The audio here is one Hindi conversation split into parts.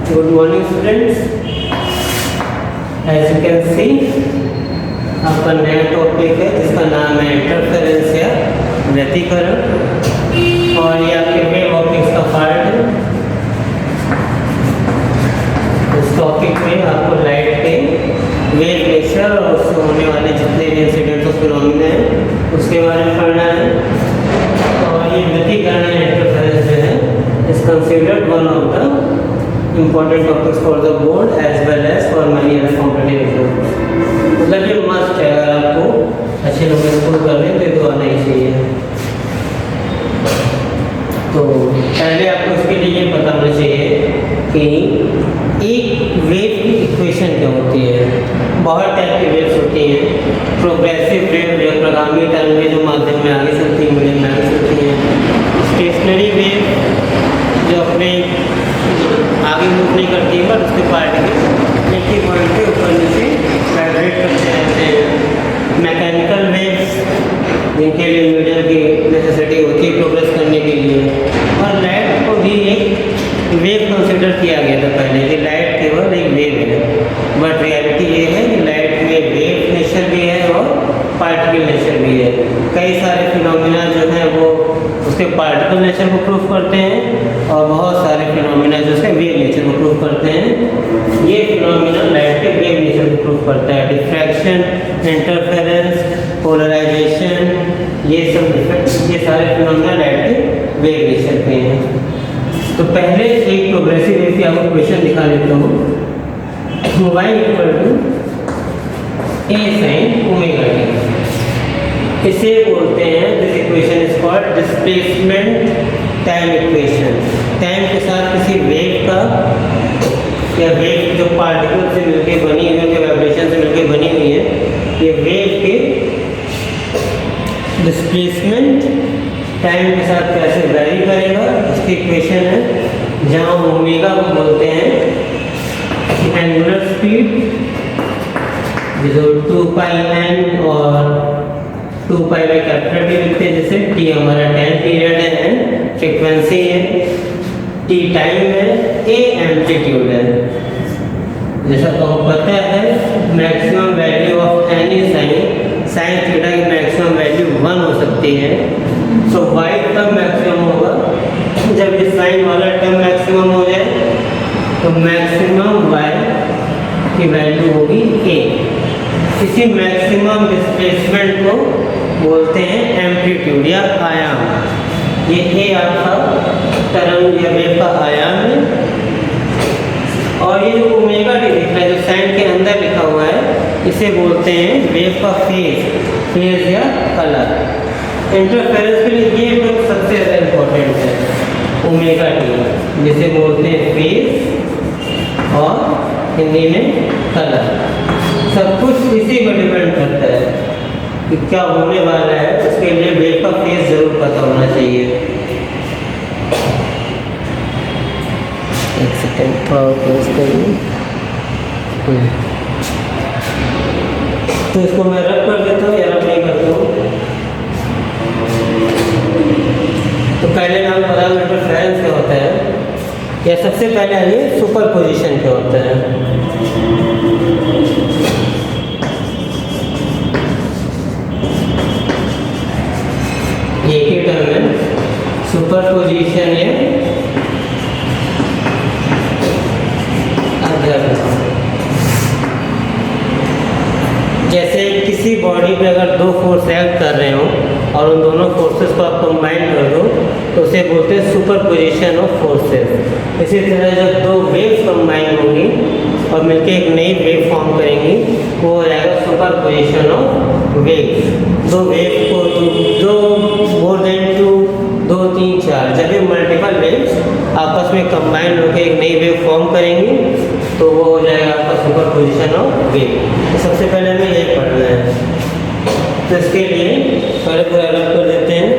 Good morning students. As you can see, आपका नया टॉपिक है जिसका नाम है इंटरफेरेंस या व्यतिकरण, और ये आपके वेव ऑप्टिक्स का पार्ट है। इस टॉपिक में आपको लाइट के वेव नेचर और उससे होने वाले जितने भी इंसिडेंट और फिनोमिना हैं उसके बारे में पढ़ना है। और ये व्यतिकरण या इंटरफेरेंस जो है is considered one of the important topics for the board as well as for many other competitive exams। मतलब ये मस्ट है, अगर आपको अच्छे लोग स्कोर कर रहे हैं तो आना ही चाहिए। तो पहले आपको इसके लिए ये पता होना चाहिए कि एक वेव की इक्वेशन क्या होती है। बहुत टाइप की वेव्स होती हैं। प्रोग्रेसिव वेव या प्रगामी तरंग के जो माध्यम में आगे चलती है, मीडियम में आगे चलती हैं। स्टेशनरी वेव जो अपने आगे मूव नहीं करती है पर उसके पार्टिकल एक ही पॉइंट पे ऊपर नीचे वाइब्रेट करते रहते हैं। मैकेनिकल वेव्स जिनके लिए मीडियम की नेसेसिटी होती है प्रोग्रेस करने के लिए। और लाइट को भी एक वेव कंसिडर किया गया था पहले कि लाइट केवल एक वेव है, बट रियलिटी ये है कि लाइट में वेव नेचर भी है और पार्टिकल नेचर भी है। कई सारे फिनोमिना जो हैं वो उसके पार्टिकल नेचर को प्रूव करते हैं और बहुत सारे फिनोमिना जो उसके वेव नेचर को प्रूव करते हैं। ये फिनोमिना लाइट के वेव नेचर को प्रूव करता है। डिफ्रैक्शन, इंटरफेरेंस, पोलराइजेशन, ये सारे फिनोमिना लाइट के वेव नेचर के हैं। तो पहले एक प्रोग्रेसिव वेव की आपको क्वेश्चन दिखा देता हूँ। y equal to a sin omega t, इसे बोलते हैं, this equation is called displacement time equation. Time के साथ किसी वेव का या वेव जो पार्टिकल से मिलकर बनी हुई है, वाइब्रेशन से मिलकर बनी हुई है, ये वेव के डिस्प्लेसमेंट टाइम के साथ कैसे वैरी करेगा उसकी इक्वेशन है। जहाँ ओमेगा को बोलते हैं एंगुलर स्पीड जो 2πn और 2π बाई कैपिटल टी लिखते हैं, जैसे टी हमारा टाइम पीरियड है, फ्रीक्वेंसी है, टी टाइम है, ए एम्पलीट्यूड है। जैसा तो पता है maximum value of any sine theta की मैक्सिमम वैल्यू 1 हो सकती है। सो वाई तब मैक्सिमम होगा जब ये साइन वाला टर्म मैक्सिमम हो जाए, तो मैक्सिमम वाई की वैल्यू होगी ए। इसी मैक्सिमम डिस्प्लेसमेंट को बोलते हैं एम्पलीट्यूड या आयाम। ये ए आपका तरंग या वेव का आयाम है। और ये जो ओमेगा टी दिख रहा है जो साइन के अंदर लिखा हुआ है, इसे बोलते हैं वेव का फेज या कलर। इंटरफेरेंस के लिए ये टर्म सबसे ज़्यादा इम्पोर्टेंट है, ओमेगा टी, जिसे बोलते हैं फेज और हिंदी में कलर। सब कुछ इसी पर डिपेंड करता है कि क्या होने वाला है, उसके लिए वेव का फेज जरूर पता होना चाहिए। एक सेकेंड थोड़ा क्लोज करिए। तो इसको मैं रब कर देता हूँ या रब नहीं करता हूँ। तो पहले नाम पता है इंटरफेरेंस क्या होता है, या सबसे पहले आइए सुपरपोजिशन क्या होता है। एक ही टर्म है सुपरपोजिशन या अध्ययन। जैसे किसी बॉडी पे अगर दो फोर्स एक्ट कर रहे हो और उन दोनों फोर्सेस को आप कंबाइन कर दो तो उसे बोलते हैं सुपरपोजिशन ऑफ फोर्सेस। इसी तरह जब दो वेव्स कंबाइन होंगी और मिलकर एक नई वेव फॉर्म करेंगी वो हो जाएगा सुपरपोजिशन ऑफ वेव्स। दो वेव को दो मोर देन 2, 2, 3, 4 जब ये मल्टीपल वेव्स आपस में कंबाइन होकर एक नई वेव फॉर्म करेंगी तो वो हो जाएगा आपका सुपरपोजिशन ऑफ वेव। तो सबसे पहले हमें यही पढ़ना है। तो इसके लिए पहले पूरा अलग कर देते हैं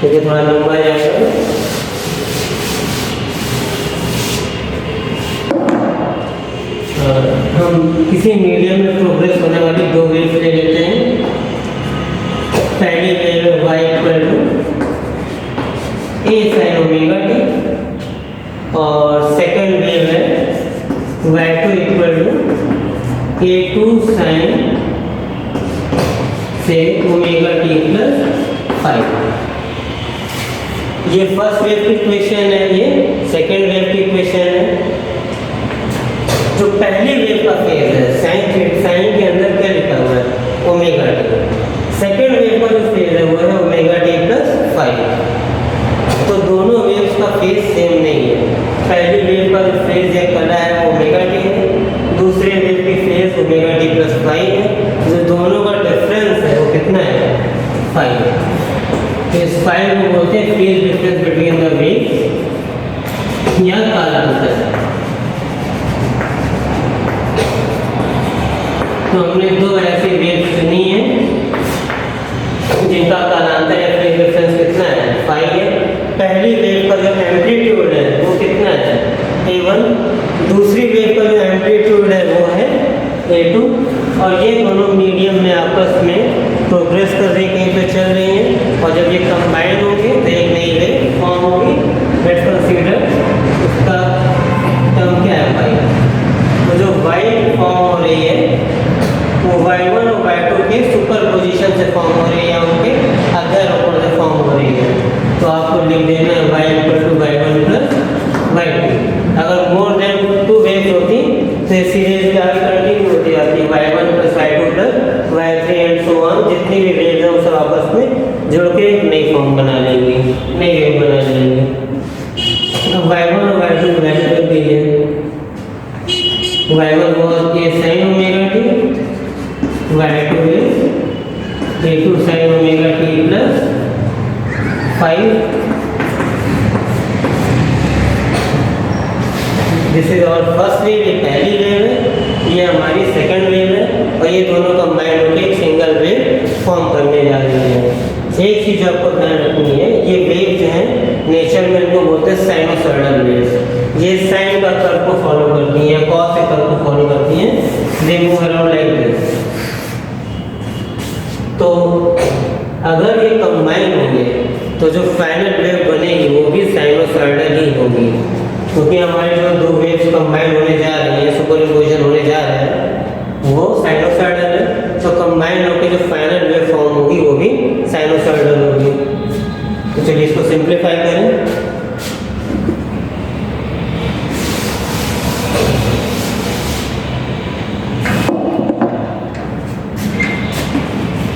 क्योंकि थोड़ा लंबा जाएगा। हम किसी मीडियम में प्रोग्रेस होने वाली दो वेव्स ले लेते हैं। पहली वेव है y equal to a sin omega t और सेकंड वेव है A2 sin से ओमेगा टी प्लस 5। ये फर्स्ट वेव की इक्वेशन है, ये सेकेंड वेव की इक्वेशन है। जो पहली वेव का फेज है साइन के अंदर क्या लिखा हुआ है, ओमेगा टी। सेकेंड वेव का जो फेज है वो है ओमेगा टी प्लस 5। तो दोनों वेव्स का फेज सेम नहीं है। पहली वेव का जो फेज है कला है ओमेगा टी है, दूसरे वेव की फेज ओमेगा टी प्लस 5 है। जो दोनों का डिफरेंस है वो कितना है, 5। तो इस 5 को बोलते हैं phase difference between the waves या कालांतर। तो हमने दो ऐसी वेव्स चुनी है जिनका कालांतर या फेज डिफरेंस कितना है, 5 है। पहली वेव का जो एम्पलीट्यूड है वो कितना है, A1। दूसरी वेव का जो एम्पलीट्यूड है वो है A2। और ये दोनों मीडियम में आपस में प्रोग्रेस कर रही, कहीं पे चल रही हैं। और जब ये कंबाइन होंगे तो एक नई वेव फॉर्म होगी। लेट्स कंसीडर उसका टर्म क्या है, y। तो जो y फॉर्म हो रही है वो y1 और y2 के सुपर पोजिशन से फॉर्म हो रही है या उनके अदर ऊपर से फॉर्म हो रही है। तो आपको लिख देना है y = y1 + y2। अगर मोर देन 2 वेव्स होती तो ये सीरीज क्या कंटिन्यू होती जाती, y1 + y2 + y3 and so on. जितनी भी वेव्स हैं वो सब आपस में जुड़ के एक नई फॉर्म बना लेंगी, नई वेव बना लेंगी। अब y1 और y2 की वैल्यू रख दीजिए। y1 was a sin omega t, y2 is a2 sin omega t plus 5। This is our first wave, ये पहली वेव है, ये हमारी सेकंड वेव है। और ये दोनों कंबाइन होकर एक सिंगल वेव फॉर्म करने जा रही है। एक चीज आपको ध्यान रखनी है, ये वेव जो है नेचर में इनको बोलते हैं साइनोसॉइडल वेव्स। ये साइन का कर्व को फॉलो करती हैं, कॉस के कर्व को फॉलो करती हैं। They move around like this. तो अगर ये कंबाइन होंगे तो जो फाइनल वेव बनेगी वो भी साइनोसॉइडल ही होगी, क्योंकि हमारे जो दो वेव्स कंबाइन होने जा रही हैं, सुपरइम्पोजिशन होने जा रहा है, वो साइनोसॉइडल है। तो कंबाइन होकर जो फाइनल वेव फॉर्म होगी वो भी साइनोसॉइडल होगी। तो चलिए इसको सिंप्लीफाई करें।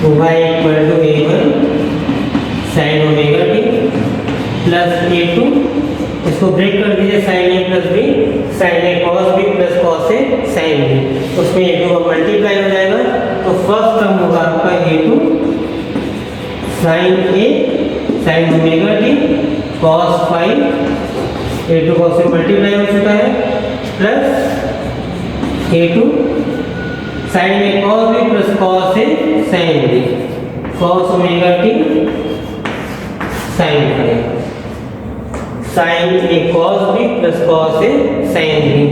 y = a1 sin omega T plus a2, इसको ब्रेक कर दीजिए, sin a + b, sin a cos b plus cos a sin b। उसमें a2 का मल्टीप्लाई हो जाएगा। तो फर्स्ट टर्म होगा आपका a2 sin a sin omega T cos 5, a2 cos से मल्टीप्लाई हो चुका है, plus a2 sin a cos b plus cos a sin b, cos omega T sin 5, sin a cos b plus cos a sin b।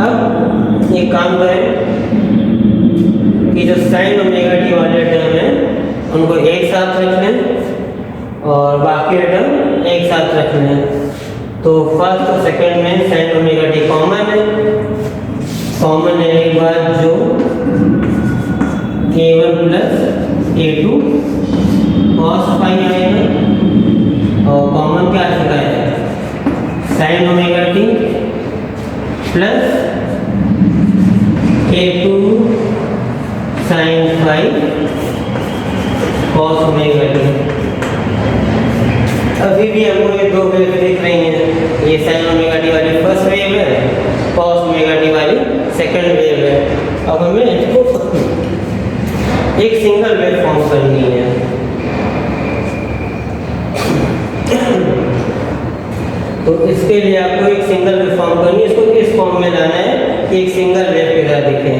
अब एक काम करें कि जो sin ओमेगा टी वाले टर्म है उनको एक साथ रख लें और बाकी टर्म एक साथ रख लें। तो फर्स्ट और सेकंड में sin ओमेगा टी कॉमन है। कॉमन लेने के बाद जो a1 + a2 cos 5 आएगा, और कॉमन क्या आ चुका है, sin omega T plus a2 sin 5 cos omega T. अभी भी हमको ये दो वेव दिख रही हैं, ये sin ओमेगा टी वाली फर्स्ट वेव है, cos ओमेगा टी वाली सेकंड वेव है। अब हमें इसको एक सिंगल वेव फॉर्म करनी है। तो इसके लिए आपको एक सिंगल वेव फॉर्म करनी है, इसको इस फॉर्म में लाना है कि एक सिंगल वेव की तरह दिखे।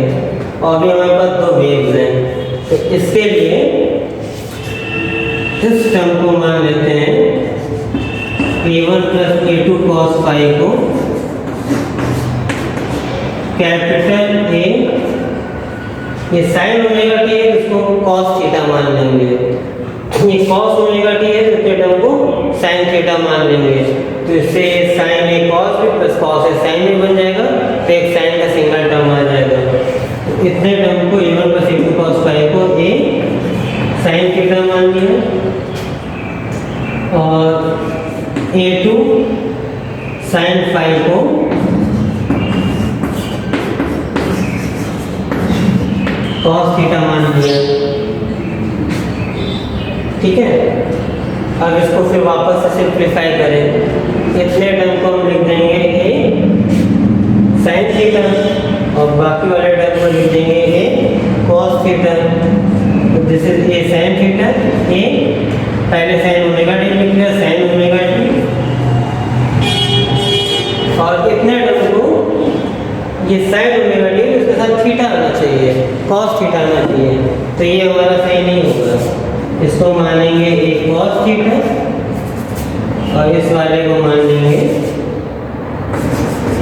और भी हमारे पास दो वेव्स हैं, तो इसके लिए इस टर्म को मान लेते हैं a1 + a2 cos 5 को कैपिटल A, ये sin ओमेगा टी है, इसको cos थीटा मान लेंगे। ये cos ओमेगा टी है, इसके टर्म को sin थीटा मान लेंगे। तो इससे sin a cos b plus cos a sin b बन जाएगा। तो एक साइन का सिंगल टर्म आ जाएगा। इतने टर्म को a1 plus a2 cos phi को a साइन थीटा मान लिया और a2 साइन फाई को cos थीटा मान लिया। ठीक है, अब इसको फिर वापस से सिंप्लीफाई करें। इतने टर्म को हम लिख देंगे a साइन थीटा और बाकी वाले टर्म को लिख देंगे a cos थीटा। तो this is a sine theta, a पहले साइन ओमेगा टी लिख लिया, साइन ओमेगा टी, और इतने टर्म को ये साइन ओमेगा टी उसके साथ थीटा आना चाहिए, cos थीटा आना चाहिए। तो ये हमारा सही नहीं होगा। इसको मानेंगे a cos थीटा और इस वाले को मान लेंगे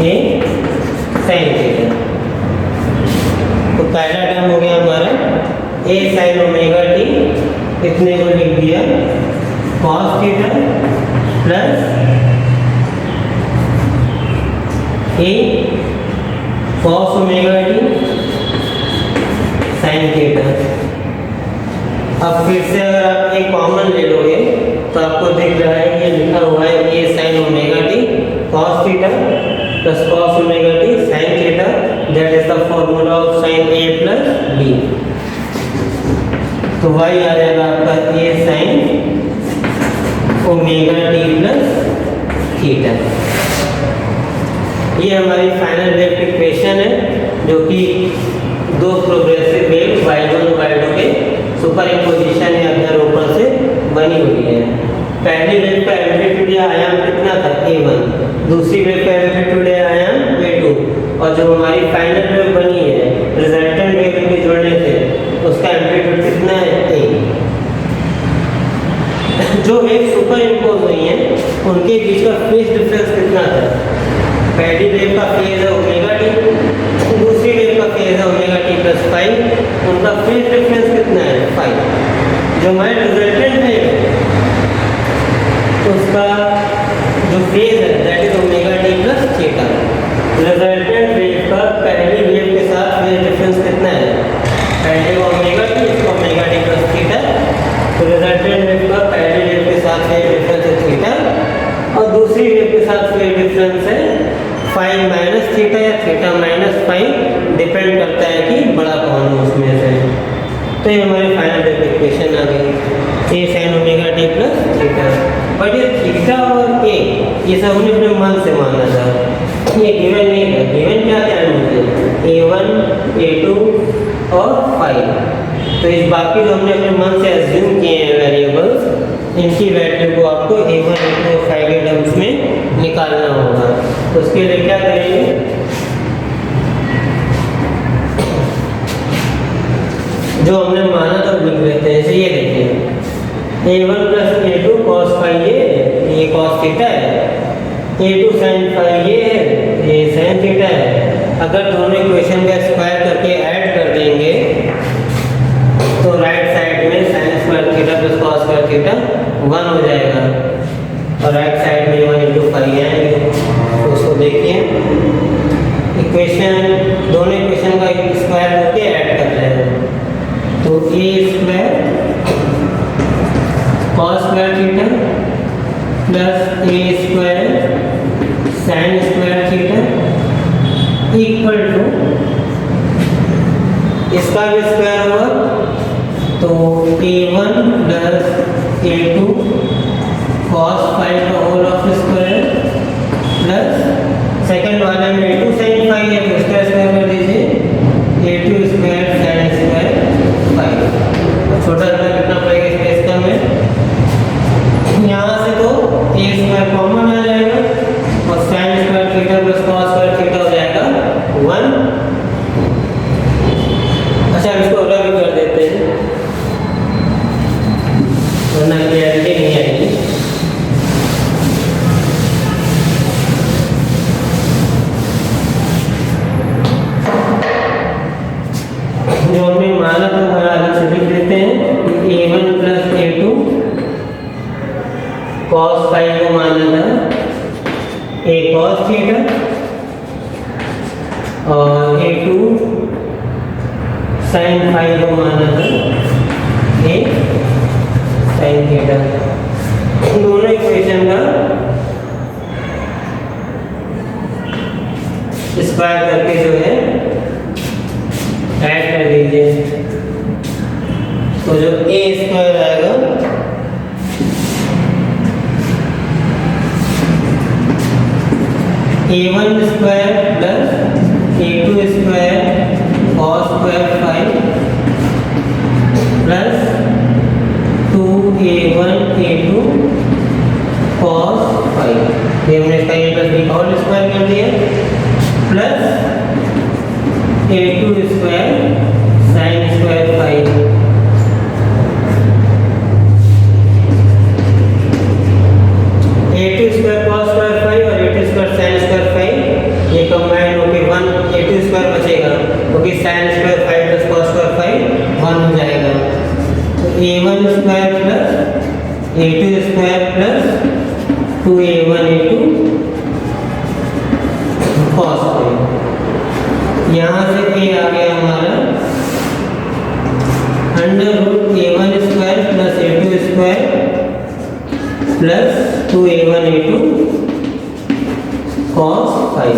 a साइन थीटा। तो पहला टर्म हो गया हमारा a साइन ओमेगा टी, इतने को लिख दिया cos theta plus a cos omega T sine theta. अब फिर से अगर आप एक कॉमन ले लोगे तो आपको दिख रहा है ये लिखा हुआ है a sine omega T cos theta plus cos omega T sine theta, that is the formula of sine a plus b। तो y आ जाएगा आपका a sine omega T plus theta. ये हमारी फाइनल वेव इक्वेशन है जो कि दो प्रोग्रेसिव वेव y1 y2 के सुपर इम्पोजिशन या अध्यारोपण से बनी हुई है। पहली वेव का एम्पलीट्यूड या आयाम कितना था a1, दूसरी वेव का एम्पलीट्यूड या आयाम a2, और जो हमारी फाइनल वेव बनी है रिजल्टेंट वेव के जुड़ने से उसका एम्पलीट्यूड कितना है a। जो वेव सुपर इम्पोज हुई है उनके बीच का फेज डिफरेंस कितना था? पहली वेव का फेज है ओमेगा टी, दूसरी वेव का फेज है ओमेगा टी प्लस फाइव, उनका फेज डिफरेंस कितना है 5। जो हमारे रिजल्टेंट वेव है उसका जो फेज है that is omega T plus theta. Resultant wave का पहली वेव के साथ फेज डिफरेंस कितना है? पहले वो ओमेगा टी, इसका ओमेगा टी प्लस थीटा। तो रिजल्टेंट वेव का पहली वेव के साथ फेज डिफरेंस है थीटा और दूसरी वेव के साथ फेज डिफरेंस है 5 माइनस थीटा या थीटा माइनस 5, डिपेंड करता है कि बड़ा कौन है उसमें से। तो ये हमारी फाइनल वेव इक्वेशन आ गई a sin omega T plus theta. But ये थीटा और a ये सब हमने अपने मन से माना था, ये गिवन नहीं था। गिवन क्या क्या मुझे a1 a2 और 5। तो इस बाकी जो हमने अपने मन से अज्यूम किए हैं वेरिएबल्स, इनकी वैल्यू को आपको a1 a2 और 5 के टर्म्स में निकालना होगा। तो उसके लिए क्या करेंगे, जो हमने माना था लिख लेते हैं। ये देखिए a1 plus a2 cos phi ये cos थीटा है, a2 sin फाई ये sin थीटा है। अगर दोनों इक्वेशन का स्क्वायर करके ऐड कर देंगे तो राइट साइड में sin square theta plus cos square theta 1 हो जाएगा और राइट साइड में 1 इंटू फाई आएंगे। तो उसको देखिए इक्वेशन, दोनों इक्वेशन का स्क्वायर करके ऐड कर रहे हैं। तो a square cos square theta plus a square sin square theta equal to, इसका भी स्क्वायर होगा तो a1 plus a2 cos phi का whole of square plus second वाले में a2 sin फाई है तो इसका स्क्वायर कर दीजिए a2 square sin square phi. छोटा छोटा कितना पड़ेगा स्पेस का में, यहाँ से तो a स्क्वायर कॉमन आ जाएगा और sin square theta plus cos square theta हो जाएगा 1। अच्छा इसको अलग भी कर देते हैं वरना क्लियरिटी नहीं आएगी। जो हमने माना तो हमारा अलग से लिख देते हैं a1 plus a2 cos phi को माना था a cos थीटा फाई को माना था ए साइन थीटा। दोनों इक्वेशन का स्क्वायर करके जो है ऐड कर दीजिए, तो जो ए स्क्वायर आएगा A1 square plus A2 square cos square phi plus 2A1 A2 cos phi, ये हमने इसका ए प्लस बी का होल स्क्वायर कर दिया, plus A2 square sine square phi A2 square cos square phi और A2 square sine square phi, ये कंबाइन होकर 1 A2 स्क्वायर बचेगा, क्योंकि sine square phi plus cos square phi 1 हो जाएगा। तो A1 square plus A2 square plus 2A1 A2 cos phi, यहाँ से A आ गया हमारा under root A1 square plus A2 square plus 2A1 A2 cos phi.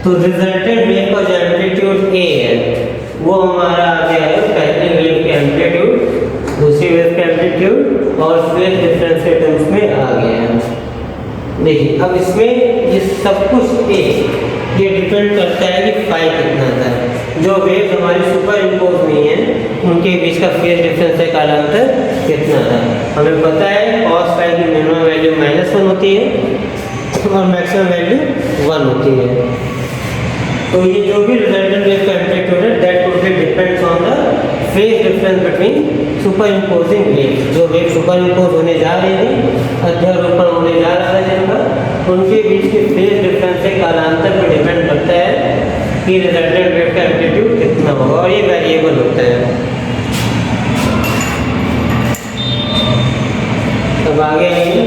तो रिजल्टेंट वेव का जो एम्पलीट्यूड A है वो हमारा आ गया है पहले वेव के एम्पलीट्यूड, दूसरी वेव के एम्पलीट्यूड और फेज डिफरेंस के टर्म्स में आ गया है। देखिए अब इसमें ये सब कुछ ये डिपेंड करता है कि फाई कितना था। जो वेव हमारी सुपर इम्पोज नहीं है उनके बीच का फेज डिफरेंस है कालांतर कितना था। हमें पता है कॉस फाई की मिनिमम वैल्यू -1 होती है और मैक्सिमम वैल्यू 1 होती है। तो ये जो भी रिजल्टेंट वेव का एम्पलीट्यूड है that totally depends on the phase difference between super imposing wave. जो वेव सुपर इम्पोज होने जा रही है, अध्यारोपण होने जा रहा है जिनका, उनके बीच के फेज डिफरेंस से कालांतर पर डिपेंड करता है कि रिजल्टेंट वेव का एम्पलीट्यूड कितना होगा, और ये वेरिएबल होता है। अब आगे आइए,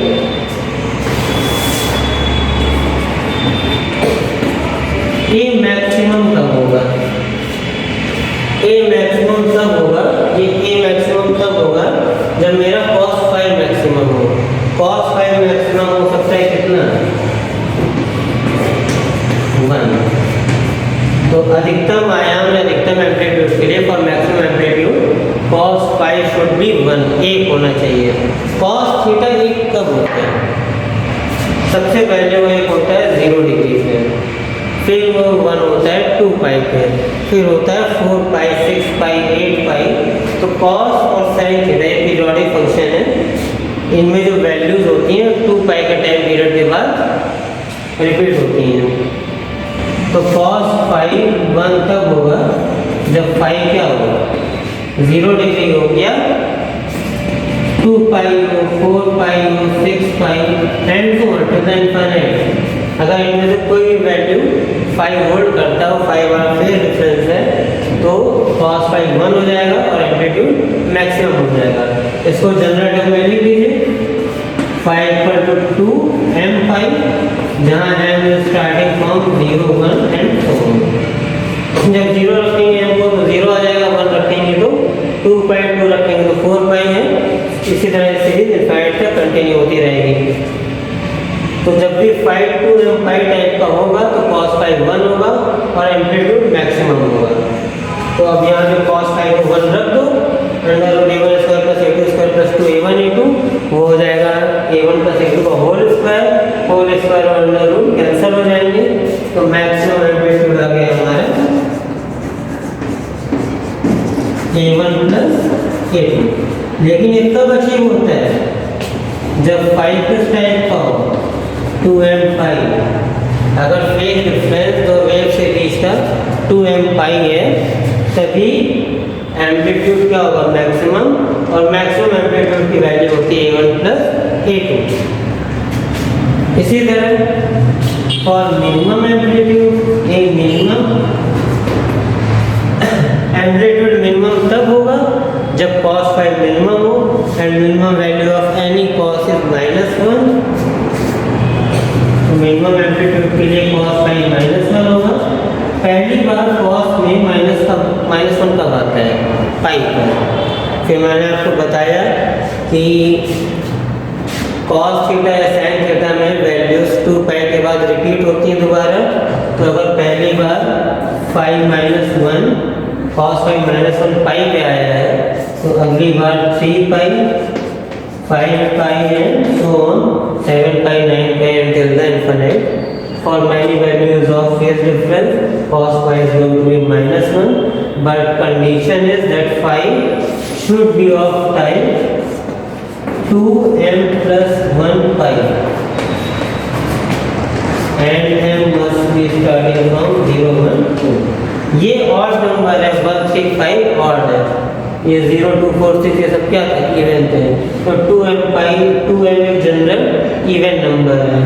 ए मैक्सिमम कब होगा? ए मैक्सिमम तब होगा, ये ए मैक्सिमम तब होगा जब मेरा cos फाई मैक्सिमम हो। cos फाई मैक्सिमम हो सकता है कितना? 1। तो अधिकतम आयाम या अधिकतम एम्पलीट्यूड के लिए for maximum amplitude cos phi should be 1, 1 होना चाहिए। cos थीटा 1 कब होता है? सबसे पहले वो 1 होता है 0 डिग्री पे, फिर वो 1 होता है 2 पाई पे, फिर होता है 4 पाई, 6 पाई, 8 पाई। तो cos और sin थीटा ये पीरियोडिक फंक्शन है, इनमें जो वैल्यूज होती हैं 2 पाई का टाइम पीरियड के बाद रिपीट होती हैं। तो cos फाई 1 तब होगा जब फाई क्या होगा? 0 डिग्री हो गया, 2 पाई हो, 4 पाई हो, 6 पाई एंड टू इनफाइनाइट। अगर इनमें से कोई भी वैल्यू 5 वोल्ट करता हो, 5 वाला फेज डिफरेंस है, तो cos फाई 1 हो जाएगा और एम्पलीट्यूड मैक्सिमम हो जाएगा। इसको जनरल टर्म में लिख लीजिए, phi equal to 2m phi, जहाँ m स्टार्टिंग फ्रॉम 0, 1 एंड 4। जब 0 रखेंगे m को तो 0 आ जाएगा, 1 रखेंगे तो 2 पाई, 2 रखेंगे तो 4 पाई है। इसी तरह सीरीज इनफाइनाइट तक कंटिन्यू होती रहेगी। तो जब भी फाई 2m फाई टाइप का होगा तो cos फाई 1 होगा और एम्पलीट्यूड मैक्सिमम होगा। तो अब यहाँ पे cos फाई को 1 रख दो, under root A1 square plus A2 square plus 2A1 A2, वो हो जाएगा A1 प्लस A2 का होल स्क्वायर और अंडर रूट कैंसिल हो जाएंगे। तो मैक्सिमम एम्पलीट्यूड आ गया हमारा A1 प्लस A2। लेकिन ये तब अचीव होता है जब फाई प्लस टाइप का हो 2m पाई। अगर फेज डिफरेंस दो वेव से बीच का 2m पाई है तभी एम्पलीट्यूड क्या होगा? मैक्सिमम, और मैक्सिमम एम्पलीट्यूड की वैल्यू होती है A1 प्लस A2। इसी तरह for minimum amplitude, A minimum amplitude minimum तब होगा जब cos फाई मिनिमम हो and minimum value of any cos is -1। Minimum amplitude के लिए cos फाई -1 होगा। पहली बार cos में माइनस का -1 कब आता है? पाई पर। फिर मैंने आपको बताया कि cos थीटा या sin थीटा में वैल्यूज 2 पाई के बाद रिपीट होती हैं दोबारा। तो अगर पहली बार 5 - 1 cos 5 - 1 पाई पे आया है, तो अगली बार 3 pi, 5 pi and so on, 7 pi, 9 pi until the infinite. For many values of phase difference, cos phi is going to be -1, but condition is that phi should be of type 2m plus 1 pi, and m must be starting from 0, 1, 2. ये ऑड नंबर है, 1, 3, 5 ऑड है। ये 0, 2, 4, 6 ये सब क्या है? इवन है। तो 2m पाई, 2m एक जनरल इवन नंबर है,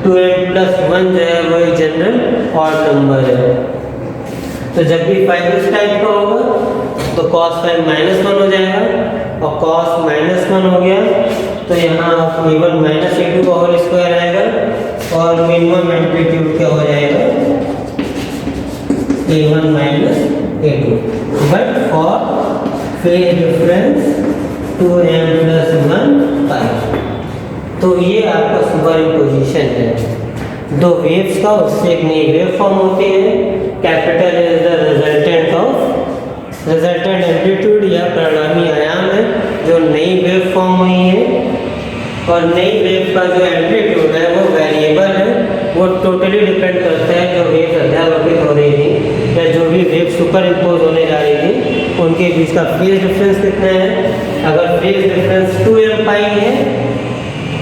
2m प्लस 1 जो है वो एक जनरल ऑड नंबर है। तो जब भी 5 इस टाइप का होगा तो cos 5 -1 हो जाएगा, और cos -1 हो गया तो यहाँ a1 - a2 का होल स्क्वायर आएगा, और मिनिमम एम्पलीट्यूड क्या हो जाएगा? a1 - a2, but for phase difference 2m plus 1 pi। तो ये आपका सुपरइम्पोजिशन है दो वेव्स का, उससे एक नई वेव फॉर्म होती है। Capital is the resultant amplitude या परिणामी आयाम है जो नई वेव फॉर्म हुई है, और नई वेव का जो एम्पलीट्यूड है वो वेरिएबल है, वो टोटली डिपेंड करता है जो वेव अध्यारोपित हो रही थी या जो भी वेव सुपर इम्पोज होने जा रही थी उनके बीच का फेज डिफरेंस कितना है। अगर फेज डिफरेंस 2m पाई है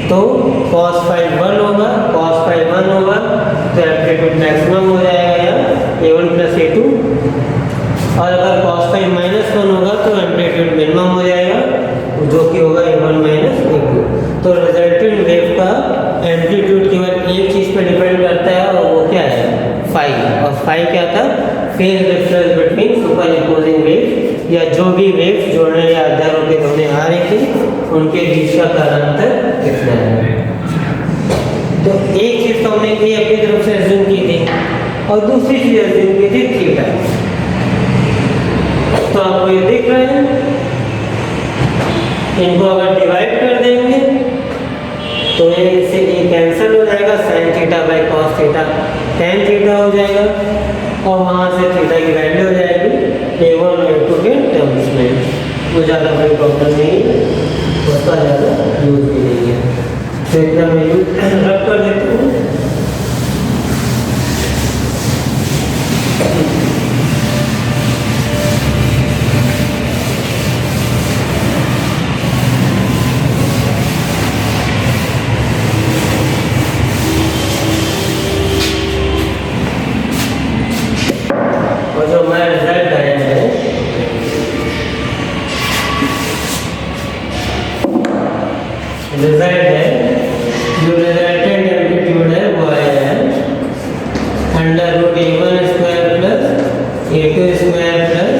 तो cos 5 1 होगा, cos 5 1 होगा तो एम्पलीट्यूड मैक्सिमम हो जाएगा या a1 plus a2, और अगर cos 5 -1 होगा तो एम्पलीट्यूड मिनिमम हो जाएगा जो कि होगा a1 - a2। तो रिजल्टेंट वेव का एम्पलीट्यूड केवल एक चीज़ पर डिपेंड करता है, और वो क्या है? फाई। और फाई क्या था? Phase difference between super imposing wave, या जो भी वेव जोड़ने या अध्यारोपित होने आ रही थी उनके बीच का कालांतर कितना है। तो एक चीज़ तो हमने ये अपनी तरफ से अज्यूम की थी, और दूसरी चीज़ अज्यूम की थी थीटा। तो आपको ये दिख रहे हैं, इनको अगर डिवाइड कर देंगे तो इससे ये कैंसिल हो जाएगा, sin theta by cos theta tan theta हो जाएगा, और वहाँ से थीटा की वैल्यू हो जाएगी a1 और a2 के टर्म्स में। वो ज़्यादा कोई प्रॉब्लम नहीं है, उसका ज़्यादा यूज भी नहीं है, तो इतना मैं यूज रख कर देता हूँ। जो हमारा रिजल्ट आया है जो रिजल्टेंट एम्पलीट्यूड है वो आया है √a1² plus a2² plus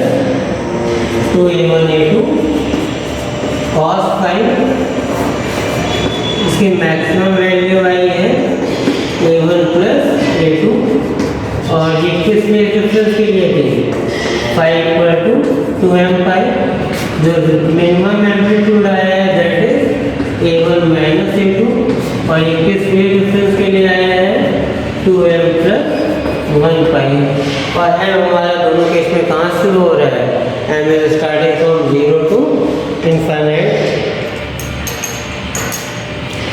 2a1 a2 cos 5। इसकी मैक्सिमम वैल्यू आई है a1 प्लस a2, और ये किस फेज डिफरेंस के लिए थी? 5 = 2m पाई। जो मिनिमम एम्पलीट्यूड आया है दैट इज a1 - a2, और ये किस फेज डिफरेंस के लिए आया है? 2m plus 1 पाई। और m हमारा दोनों केस में कहाँ शुरू हो रहा है? m is starting from 0 to infinite।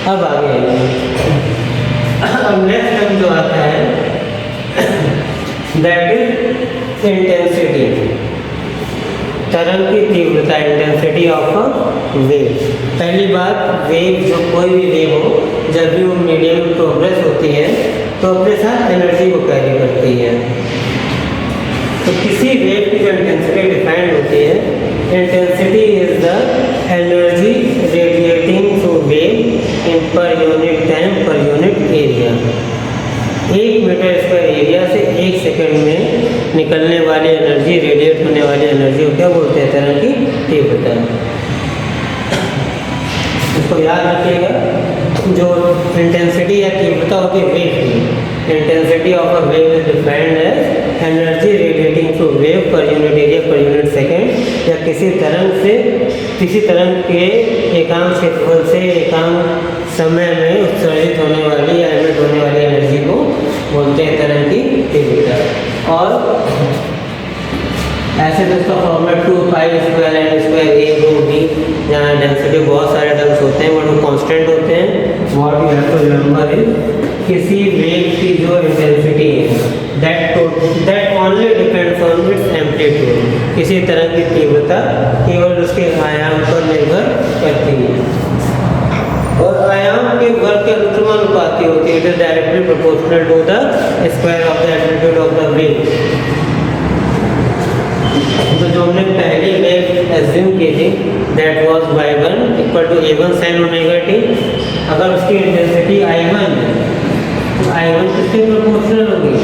अब आगे अब नेक्स्ट टर्म जो आता है दैट इज इंटेंसिटी, तरंग की तीव्रता, इंटेंसिटी ऑफ अ वेव। पहली बात, वेव जो कोई भी वेव हो जब भी वो मीडियम में प्रोग्रेस होती है तो अपने साथ एनर्जी को कैरी करती है। तो किसी वेव की जो इंटेंसिटी डिफाइंड होती है, intensity is the energy radiating through wave in per unit time per unit area. 1 metre square area से 1 सेकंड में निकलने वाली एनर्जी, रेडिएट होने वाली एनर्जी को क्या बोलते हैं? तरंग की तीव्रता। इसको याद रखिएगा, जो इंटेंसिटी या तीव्रता होती है वेव की, intensity of a wave is defined as energy radiating through wave per unit area पर किसी तरंग के एकांक क्षेत्रफल से एकांक समय में उत्सर्जित होने वाली या एमिट होने वाली एनर्जी को बोलते हैं तरंग की तीव्रता। और ऐसे तो इसका format 2π² n² a rho b, जहाँ डेंसिटी बहुत सारे टर्म्स होते हैं बट वो कांस्टेंट होते हैं। What you have to remember is किसी वेव की जो इंटेंसिटी है that only depends on its amplitude, किसी तरंग की तीव्रता केवल उसके आयाम पर निर्भर करती है और आयाम के वर्ग के अनुपाती होती है। It is directly proportional to the square of the amplitude of the wave. तो जो हमने पहली वेव एज्यूम की थी that was y1 equal to a1 sin omega t, अगर उसकी इंटेंसिटी i1 है तो i1 किसके प्रोपोर्शनल होगी?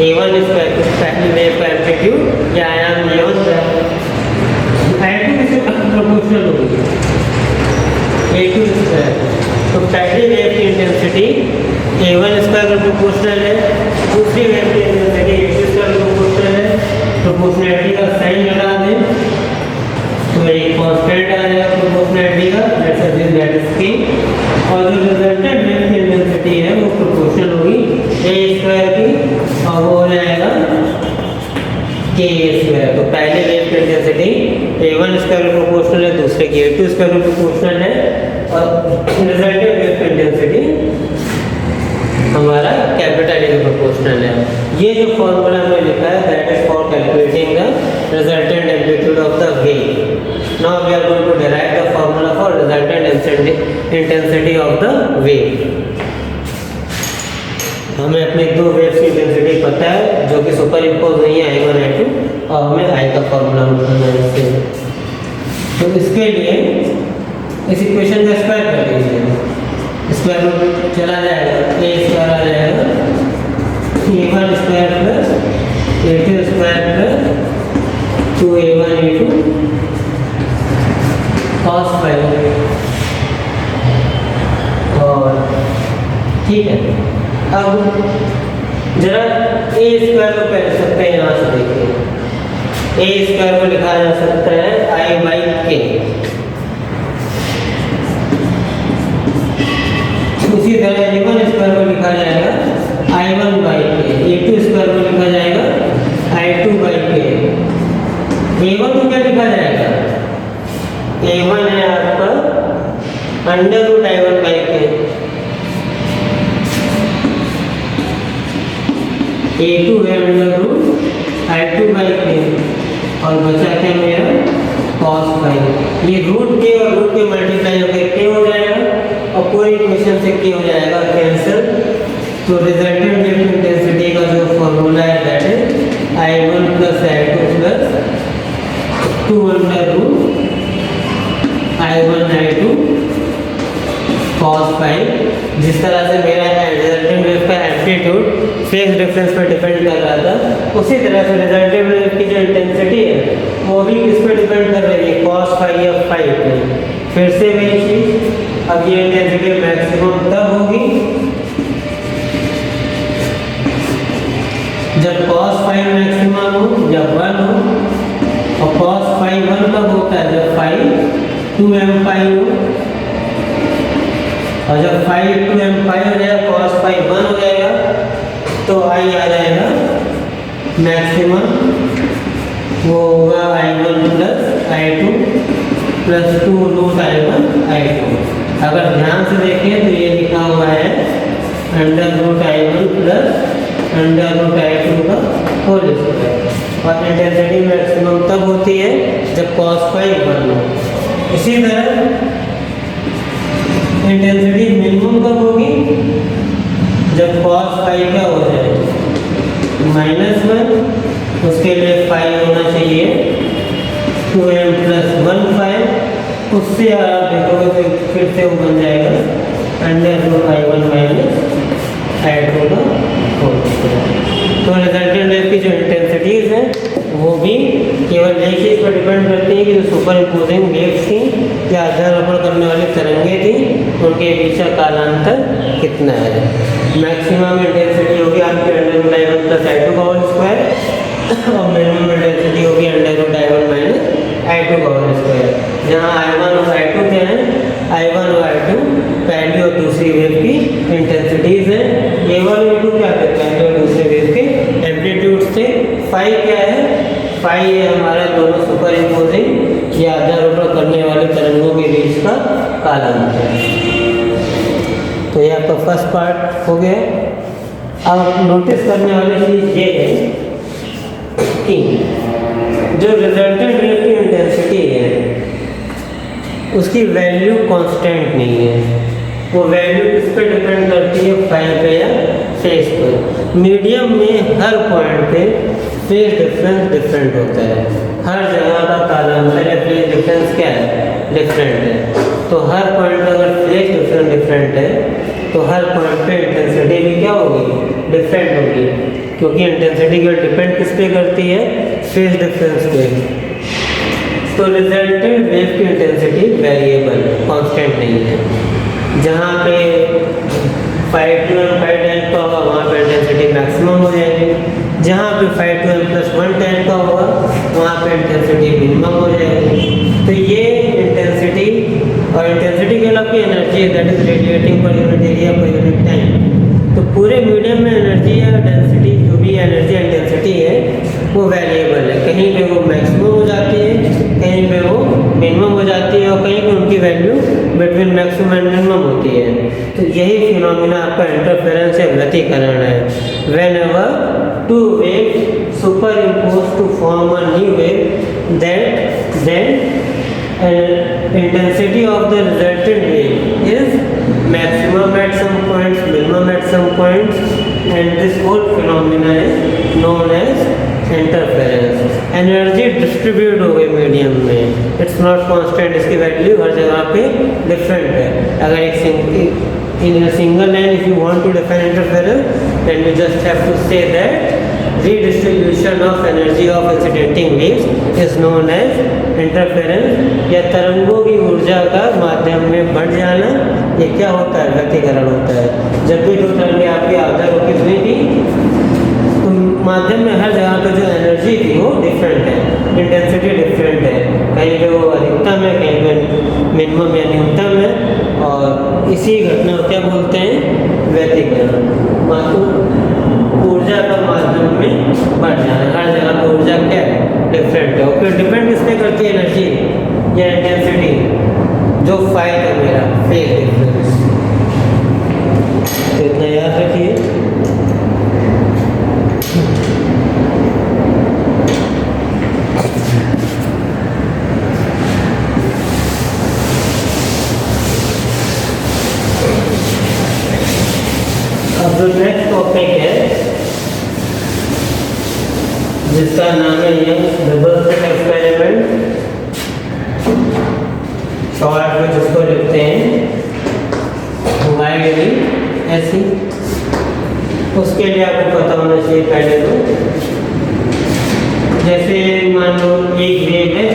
a1 स्क्वायर, पहली वेव का एम्पलीट्यूड या आयाम a1 है, i2 किसके प्रोपोर्शनल होगी? a2 square. तो पहली वेव की इंटेंसिटी a1 स्क्वायर का प्रोपोर्शनल है, दूसरी वेव की इंटेंसिटी a2 स्क्वायर का प्रोपोर्शनल है। प्रोपोर्शनैलिटी का साइन लगा दें तो एक कांस्टेंट आ जाएगा प्रोपोर्शनैलिटी का, दैट इज k, और जो रिजल्टेंट वेव की इंटेंसिटी है वो प्रोपोर्शनल होगी a² की और वो हो जाएगा k²। तो पहले वेव की इंटेंसिटी a1 स्क्वायर प्रोपोर्शनल है, दूसरे की a2 स्क्वायर प्रोपोर्शनल है और रिजल्टेंट वेव की इंटेंसिटी हमारा कैपिटल ए प्रोपोर्शनल है। ये जो फॉर्मूला हमने लिखा है that is for calculating the resultant amplitude of the wave. Now we are going to derive the formula for resultant intensity of the wave. हमें अपनी दो वेव्स की इंटेंसिटी पता है जो कि सुपर इम्पोज हुई है i1 i2, और हमें i का फॉर्मूला निकालना है इससे। तो इसके लिए इस इक्वेशन का स्क्वायर कर दीजिए, स्क्वायर में चला जाएगा a² आ जाएगा a1 square plus a2 square plus 2a1 a2 cos phi। और ठीक है, अब जरा a स्क्वायर को पहले सकते हैं, यहाँ से देखिए a स्क्वायर को लिखा जा सकता है i/k। उसी तरह a1 स्क्वायर को लिखा जाएगा i1/k, a2 स्क्वायर को लिखा जाएगा i2/k। a1 को क्या लिखा जाएगा? a1 है आपका √i1/k, a2 है √i2/k और बचा क्या मेरा cos phi। ये √k और √k मल्टीप्लाई होकर k हो जाएगा और पूरी इक्वेशन से k हो जाएगा कैंसिल। तो रिजल्टेंट वेव इंटेंसिटी का जो फॉर्मूला है that is i1 + i2 + 2√i1/i2 cos phi। जिस तरह से मेरा रिजल्टेंट वेव का एम्पलीट्यूड फेज डिफरेंस पर डिपेंड कर रहा था, उसी तरह से रिजल्टेंट वेव की जो इंटेंसिटी है वो भी किस पर डिपेंड कर रही है? cos phi या phi पे। फिर से वही चीज, अब ये इंटेंसिटी मैक्सिमम तब होगी जब cos phi मैक्सिमम हो, जब 1 हो, और cos phi 1 कब होता है? जब phi 2m phi हो, और जब phi 2m phi हो जाएगा cos phi 1 हो जाएगा तो i आ जाएगा मैक्सिमम, वो होगा i1 + i2 + 2√i1/i2। अगर ध्यान से देखें तो ये लिखा हुआ है √i1 + √i2 का होल स्क्वायर, और इंटेंसिटी मैक्सिमम तब होती है जब cos phi 1 हो। इसी तरह इंटेंसिटी मिनिमम कब होगी? जब cos phi क्या हो जाए? -1, उसके लिए phi होना चाहिए 2m + 1 phi। उससे आप देखोगे तो फिर से वो बन जाएगा √i1 - i2 का होल स्क्वायर। तो रिजल्टेंट वेव की जो इंटेंसिटीज हैं वो भी केवल एक चीज़ पर डिपेंड करती है कि जो सुपर इम्पोजिंग वेव्स थी या अध्यारोपण करने वाली तरंगें थी उनके बीच का कालांतर कितना है। मैक्सिमम इंटेंसिटी होगी आपकी √i1 + i2 का होल स्क्वायर और मिनिमम इंटेंसिटी होगी √i1 - I2 का होल स्क्वायर, जहाँ I1 और I2 क्या है, I1 और I2 पहली और दूसरी वेव की इंटेंसिटीज है, A1 और A2 क्या थे, पहले और दूसरे वेव के एम्पलीट्यूड थे। फाई क्या है, फाई है हमारा दोनों सुपर इम्पोजिंग या अध्यारोपण करने वाले तरंगों के बीच का कालांतर। तो ये आपका फर्स्ट पार्ट हो गया। अब नोटिस करने वाली चीज़ ये है कि जो रिजल्टेंट वेव की इंटेंसिटी है उसकी वैल्यू कांस्टेंट नहीं है, वो वैल्यू किस पे डिपेंड करती है, फाई पे या फेज पर। मीडियम में हर पॉइंट पे फेज डिफरेंस डिफरेंट होता है, हर जगह का कालांतर या फेज डिफरेंस क्या है, डिफरेंट है। तो हर पॉइंट पर अगर फेज डिफरेंस डिफरेंट है तो हर पॉइंट पे इंटेंसिटी भी क्या होगी, डिफरेंट होगी, क्योंकि इंटेंसिटी का डिपेंड किस पे करती है, फेज डिफरेंस पे। तो रिजल्टेंट वेव की इंटेंसिटी वेरिएबल कांस्टेंट नहीं है। जहाँ पे 512 510 का होगा वहाँ पे इंटेंसिटी मैक्सिमम हो जाएगी, जहाँ पे 512 + 110 का होगा वहाँ पे इंटेंसिटी मिनिमम हो जाएगी। तो ये इंटेंसिटी और इंटेंसिटी के अलावा एनर्जी है, दैट इज रेडिएटिंग पर यूनिट एरिया पर यूनिट टाइम। तो पूरे मीडियम में एनर्जी या डेंसिटी जो भी एनर्जी इंटेंसिटी है वो वेरिएबल है, कहीं पे वो मैक्सिमम हो जाती है, कहीं पे वो मिनिमम हो जाती है, और कहीं पे उनकी value between maximum and minimum होती है। तो यही फिनोमिना आपका इंटरफेरेंस या व्यतिकरण है। Whenever two waves superimpose to form a new wave then intensity of the resultant wave is maximum at some points, minimum at some points, and this whole phenomena is known as interference. Energy distribute हो गई मीडियम में, इट्स नॉट कांस्टेंट, इसकी वैल्यू हर जगह पे डिफरेंट है। अगर एक in single line if you want to define interference then you just have to say that redistribution of energy of incidentating waves is known as interference, या तरंगों की ऊर्जा का माध्यम में बढ़ जाना, ये क्या होता है, व्यतिकरण होता है। जब भी दो तरंगें आपकी आधारोपित हुई थी तो माध्यम में हर जगह पे जो एनर्जी थी वो डिफरेंट है, इंटेंसिटी डिफरेंट है, कहीं पे वो अधिकतम है, कहीं पे मिनिमम या न्यूनतम है, और इसी घटना को क्या बोलते हैं, व्यतिकरण। ऊर्जा का माध्यम में बढ़ जाना, हर जगह पर ऊर्जा क्या है, डिफरेंट है। ओके, डिपेंड किस पे करती है, एनर्जी या इंटेंसिटी, जो फाई का मेरा फेज डिफरेंस। तो इतना याद रखिए। अब जो नेक्स्ट टॉपिक है जिसका नाम है Young's double slit experiment, short में जिसको लिखते हैं वाइडली ऐसी, उसके लिए आपको पता होना चाहिए पहले तो, जैसे मान लो एक वेव है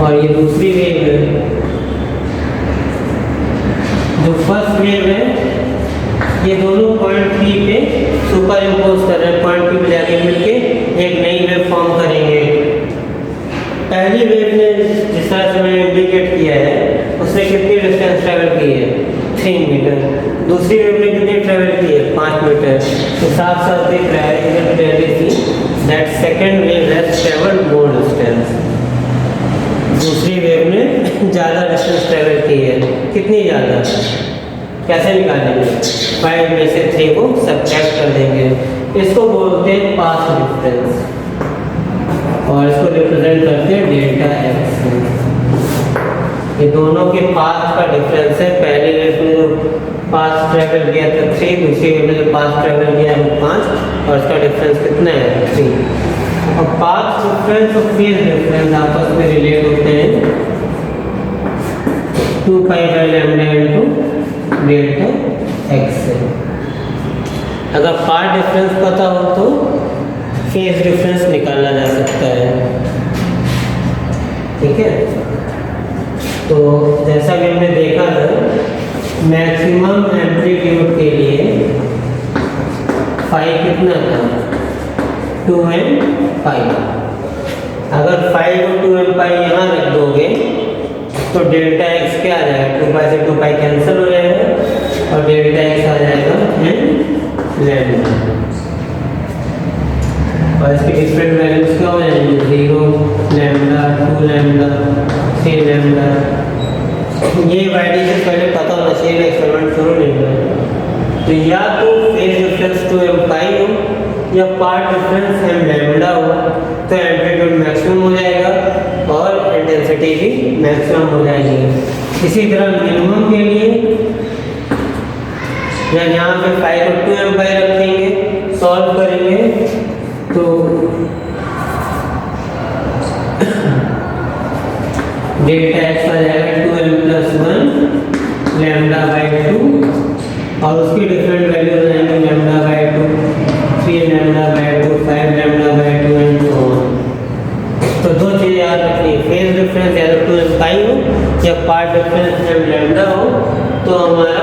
और ये दूसरी वेव है। जो फर्स्ट वेव है ये दोनों पॉइंट पी पे सुपर इम्पोज कर रहे हैं, पॉइंट पी पे जाके मिलके एक नई वेव फॉर्म करेंगे। पहली वेव ने जिस तरह से मैंने इंडिकेट किया है उसने कितनी डिस्टेंस ट्रैवल की है, 3 मीटर। दूसरी वेव ने कितनी ट्रैवल की है, 5 मीटर। तो साफ साफ दिख रहा है that second wave has travelled more distance. दूसरी वेव ने ज़्यादा डिस्टेंस ट्रैवल की है, कितनी ज़्यादा, कैसे निकालेंगे, 5 में से 3 को सब्ट्रैक्ट कर देंगे। इसको बोलते हैं पाथ डिफरेंस और इसको रिप्रेजेंट करते हैं डेल्टा एक्स। ये दोनों के पाथ का डिफरेंस है। पहले वेव में जो पाथ ट्रैवल किया था 3, दूसरी वेव में जो पाथ ट्रैवल किया है 5, और इसका डिफरेंस कितना है, 3। और पाथ डिफरेंस और फेज डिफरेंस आपस में रिलेट होते हैं 2π/λ × डेल्टा एक्स से। अगर पाथ डिफरेंस पता हो तो फेज डिफरेंस निकाला जा सकता है, ठीक है। तो जैसा कि हमने देखा था मैक्सिमम एम्पलीट्यूड के लिए फाई कितना था, 2n पाई। अगर 5 और 2m पाई यहाँ रख दोगे तो डेल्टा एक्स क्या आ जाएगा, 2 पाई से 2 पाई कैंसिल हो जाएगा और डेल्टा एक्स आ जाएगा लैम्डा। और इसके डिफरेंट वैल्यूज क्या हो जाएंगे, 0, लैम्डा, 2 लैम्डा, 3 लैम्डा। ये वाईडी से पहले पता होना चाहिए, एक्सपेरिमेंट शुरू नहीं हुआ। तो या तो फेज डिफरेंस 2m पाई हो या पार्ट डिफरेंस m लैम्डा हो तो एम्पलीट्यूड मैक्सिमम हो जाएगा और इंटेंसिटी भी मैक्सिमम हो जाएगी। इसी तरह मिनिमम के लिए या यहाँ पे 5 और 2m पाई रखेंगे, सॉल्व करेंगे तो डेल्टा एक्स आ जाएगा 2m + 1 लैम्डा बाई 2 और उसकी डिफरेंट वैल्यू हो जाएंगे lambda by 2, 3 lambda by 2, 5 lambda by 2 and so on. तो दो चीज़ें याद रखनी है, फेज डिफरेंस या तो 2m पाई हो या पार्ट डिफरेंस m लैम्डा हो तो हमारा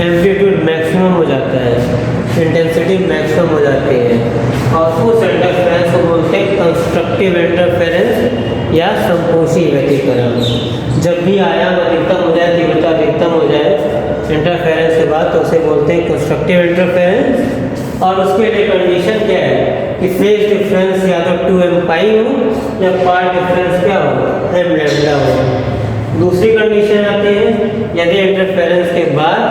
एम्पलीट्यूड मैक्सिमम हो जाता है, इंटेंसिटी मैक्सिमम हो जाती है और उस इंटरफेरेंस को बोलते हैं कंस्ट्रक्टिव इंटरफेरेंस या संपोषी व्यतिकरण। जब भी आयाम अधिकतम हो जाए, तीव्रता अधिकतम हो जाए इंटरफेरेंस के बाद तो उसे बोलते हैं कंस्ट्रक्टिव इंटरफेरेंस। और उसके लिए कंडीशन क्या है कि फेज डिफरेंस या तो 2m पाई हो या पार्ट डिफरेंस क्या हो, m लैम्डा हो। दूसरी कंडीशन आती है यदि इंटरफेरेंस के बाद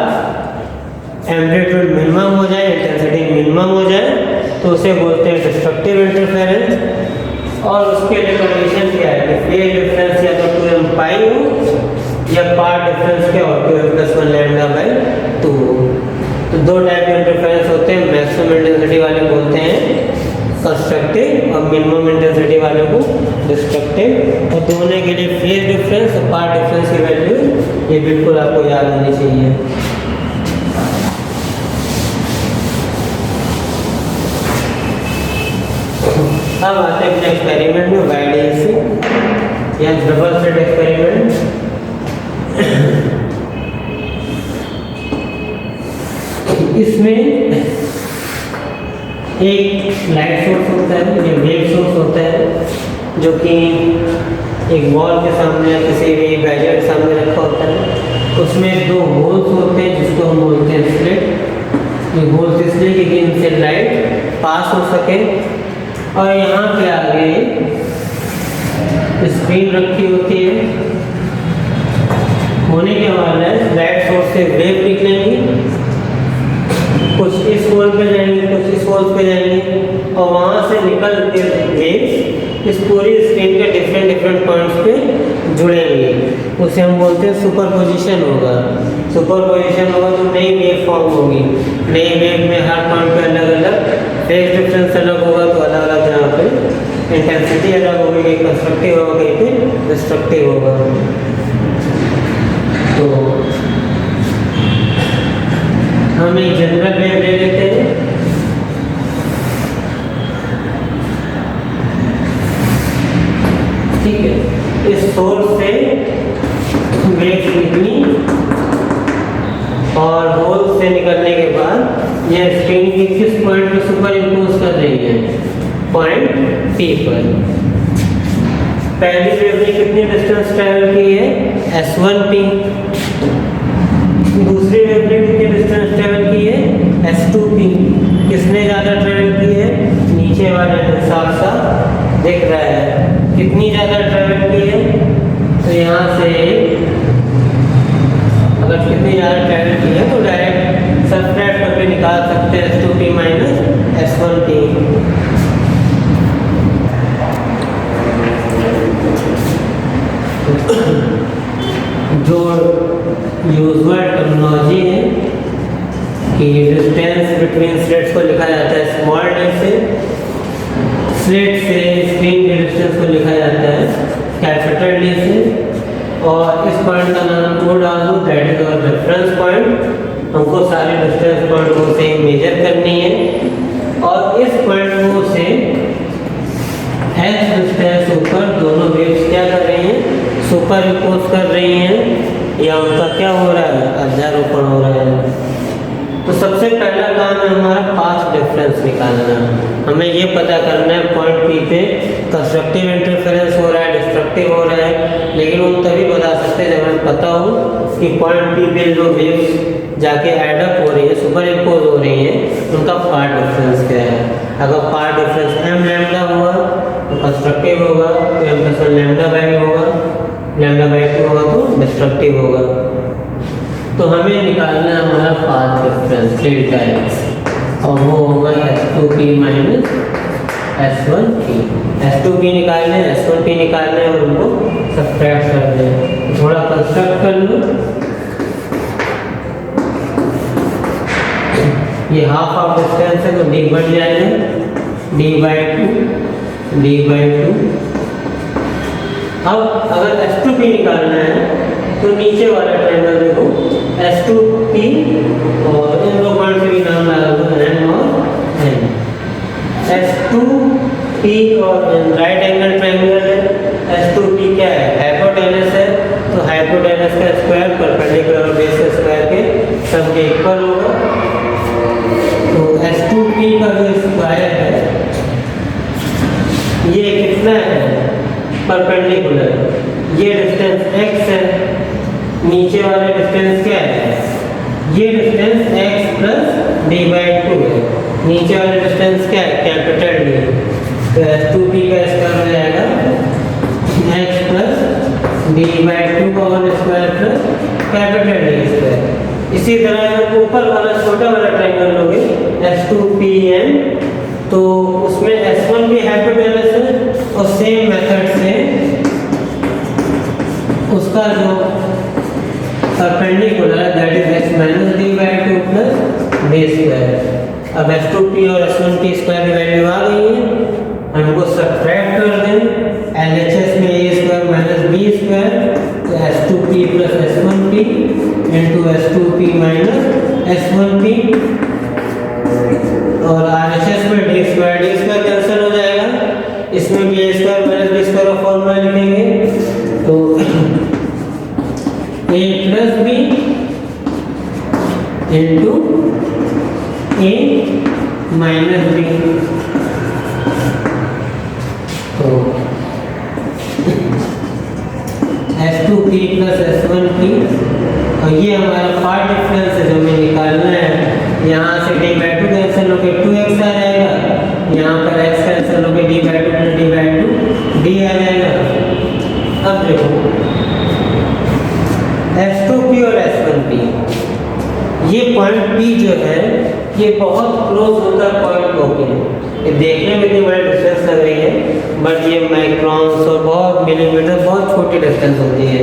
एम्पलीट्यूड मिनिमम हो जाए, इंटेंसिटी मिनिमम हो जाए तो उसे बोलते हैं डिस्ट्रक्टिव इंटरफेरेंस। और उसके लिए कंडीशन क्या है कि फेज डिफरेंस या तो 2m पाई हो या पार्ट डिफरेंस क्या हो, 2m + 1 लैम्डा बाई 2। तो दो टाइप के इंटरफेरेंस होते हैं, मैक्सिमम इंटेंसिटी वाले बोलते हैं कंस्ट्रक्टिव और मिनिमम इंटेंसिटी वाले को डिस्ट्रक्टिव। और दोनों के लिए फेज डिफरेंस और पार्ट डिफरेंस की वैल्यू ये बिल्कुल आपको याद होनी चाहिए। अब आते हैं एक्सपेरिमेंट में, वाईडी या डबल स्लिट एक्सपेरिमेंट। इसमें एक लाइट सोर्स होता है या वेव सोर्स होता है जो कि एक बॉल के सामने या किसी भी बैरियर के सामने रखा होता है। उसमें दो होल्स होते हैं जिसको हम बोलते हैं स्लिट। ये होल्स इसलिए कि इनसे लाइट पास हो सके। और यहाँ पे आगे स्क्रीन रखी होती है, होने के बाद लाइट सोर्स से वेव निकलेंगी, कुछ इस होल पे जाएंगे, कुछ इस होल पे जाएंगे और वहाँ से निकल के वेव इस पूरी स्क्रीन के डिफरेंट पॉइंट्स पे जुड़ेंगे। उसे हम बोलते हैं सुपरपोजिशन होगा। सुपरपोजिशन होगा तो नई वेव फॉर्म होगी। नई वेव में हर पॉइंट पे अलग अलग फेज डिफरेंस अलग होगा तो अलग अलग जहाँ पे इंटेंसिटी अलग होगी, कहीं कंस्ट्रक्टिव होगा कहीं पे डिस्ट्रक्टिव होगा। तो हम एक जनरल वेव ले लेते हैं। ठीक है, इस सोर्स से वेव निकली और होल से निकलने के बाद यह स्क्रीन की किस पॉइंट पर सुपर इम्पोज कर रही है, पॉइंट P पर। पहली वेव ने कितनी डिस्टेंस ट्रैवल की है, S1P। दूसरी वेव ने कितनी डिस्टेंस ट्रैवल की है, S2P। किसने ज़्यादा ट्रैवल की है, नीचे वाले ने साफ साफ दिख रहा है। कितनी ज़्यादा ट्रैवल की है, तो यहाँ से अगर कितनी ज़्यादा ट्रैवल की है तो डायरेक्ट सब्ट्रैक्ट करके निकाल सकते हैं S2P - S1P। जो यूजुअल टर्मिनोलॉजी है कि डिस्टेंस बिटवीन स्लिट्स को लिखा जाता है स्मॉल डी से, स्लिट से स्क्रीन के डिस्टेंस को लिखा जाता है कैपिटल डी से। और इस पॉइंट का नाम को डाल दो, that is our reference point. हमको सारे डिस्टेंस पॉइंट को से मेजर करनी है और इस पॉइंट को से h डिस्टेंस ऊपर दोनों वेव्स क्या कर रही हैं, सुपर इम्पोज कर रही हैं या उनका क्या हो रहा है, अध्यारोपण हो रहा है। तो सबसे पहला काम है हमारा पाथ डिफरेंस निकालना। हमें ये पता करना है पॉइंट पी पे कंस्ट्रक्टिव इंटरफेरेंस हो रहा है, डिस्ट्रक्टिव हो रहा है, लेकिन वो तभी बता सकते हैं जब हमें पता हो कि पॉइंट पी पे जो वेव्स जाके एडअप हो रही है, सुपर इम्पोज हो रही है, उनका पाथ डिफरेंस क्या है। अगर पाथ डिफरेंस m लैम्डा हुआ तो कंस्ट्रक्टिव होगा, तो m प्लस 1 लैम्डा बाई होगा, लैम्डा बाई 2 होगा तो डिस्ट्रक्टिव होगा। तो हमें निकालना है हमारा पाथ डिफरेंस डेल्टा x, और वो होगा S2p माइनस S1p। S2p निकालना है, S1p निकालना है और उनको सब्ट्रैक्ट कर दें। थोड़ा कंस्ट्रक्ट कर लो। ये हाफ ऑफ डिस्टेंस है तो d बढ़ जाएगा, d/2। अब अगर S2p निकालना है तो नीचे वाला ट्रायंगल देखो S2p, और इन दो पॉइंट से भी नाम लगा दो n और n। S2p और राइट एंगल ट्रायंगल है। S2p क्या है? हाइपोटेनस है, तो हाइपोटेनस का स्क्वायर परपेंडिकुलर बेस स्क्वायर के सब के इक्वल होगा। तो S2p का जो स्क्वायर है ये कितना है? परपेंडिकुलर। ये डिस्टेंस x है, नीचे वाला डिस्टेंस क्या है? ये डिस्टेंस x प्लस d/2 है। नीचे वाला डिस्टेंस क्या है? Capital D। तो S2p का स्क्वायर हो जाएगा x प्लस d/2 का whole square plus capital D square. इसी तरह अगर ऊपर वाला छोटा वाला ट्रायंगल लोगे S2pn, तो उसमें S1 भी हाइपोटेनस है, और सेम मेथड से उसका जो परपेंडिकुलर है that is x minus d/2 plus b square. अब S2p और S1p स्क्वायर की वैल्यू आ गई है, हमको सब्ट्रैक्ट कर दें। LHS में a square minus b square, तो S2p plus S1p into S2p minus S1p, और RHS में d स्क्वायर कैंसिल हो जाएगा। इसमें भी a square minus b square का फॉर्मूला लिखेंगे, तो a plus b into a minus b। तो S2p प्लस S1p, और ये हमारा पार्ट डिफरेंस है जो हमें निकालना है। यहाँ से d/2 कैंसिल होकर 2x आ जाएगा, यहाँ पर x कैंसिल होकर d/2 प्लस d/2 d आ जाएगा। अब देखो S2p और S1p, ये पॉइंट P जो है ये बहुत क्लोज होता है पॉइंट O के। ये देखने में इतनी बड़ी डिस्टेंस लग रही है, बट ये माइक्रॉन्स और बहुत मिलीमीटर, बहुत छोटी डिस्टेंस होती है,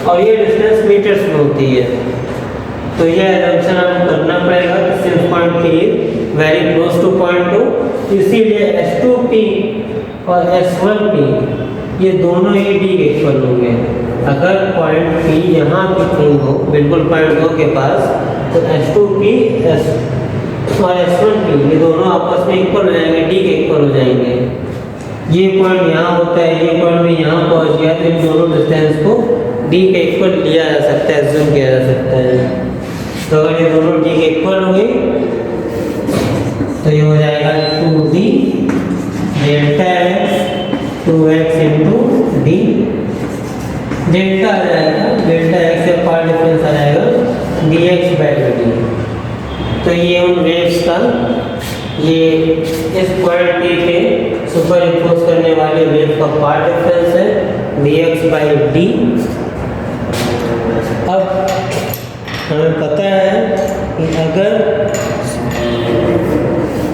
और ये डिस्टेंस मीटर्स में होती है। तो ये एजम्पशन हमें करना पड़ेगा कि since point P is very close two point O, इसलिए S2p और S1p ये दोनों ही D के इक्वल होंगे। अगर पॉइंट P यहाँ पे कहीं हो, बिल्कुल पॉइंट O के पास, तो S2p और S1p ये दोनों आपस में इक्वल हो जाएंगे, D के इक्वल हो जाएंगे। ये पॉइंट यहाँ होता है, ये पॉइंट भी यहाँ पहुँच गया, तो इन दोनों डिस्टेंस को D के इक्वल लिया जा सकता है, एज्यूम किया जा सकता है। तो अगर ये दोनों D के इक्वल हो गए तो ये हो जाएगा 2D delta x 2x into D। Delta आ जाएगा, डेल्टा x से पार्ट डिफरेंस आ जाएगा dx/dt। तो ये उन वेव्स का, ये इस पॉइंट P पे सुपर इम्पोज करने वाले वेव का पार्ट डिफरेंस है dx/d। अब हमें पता है कि अगर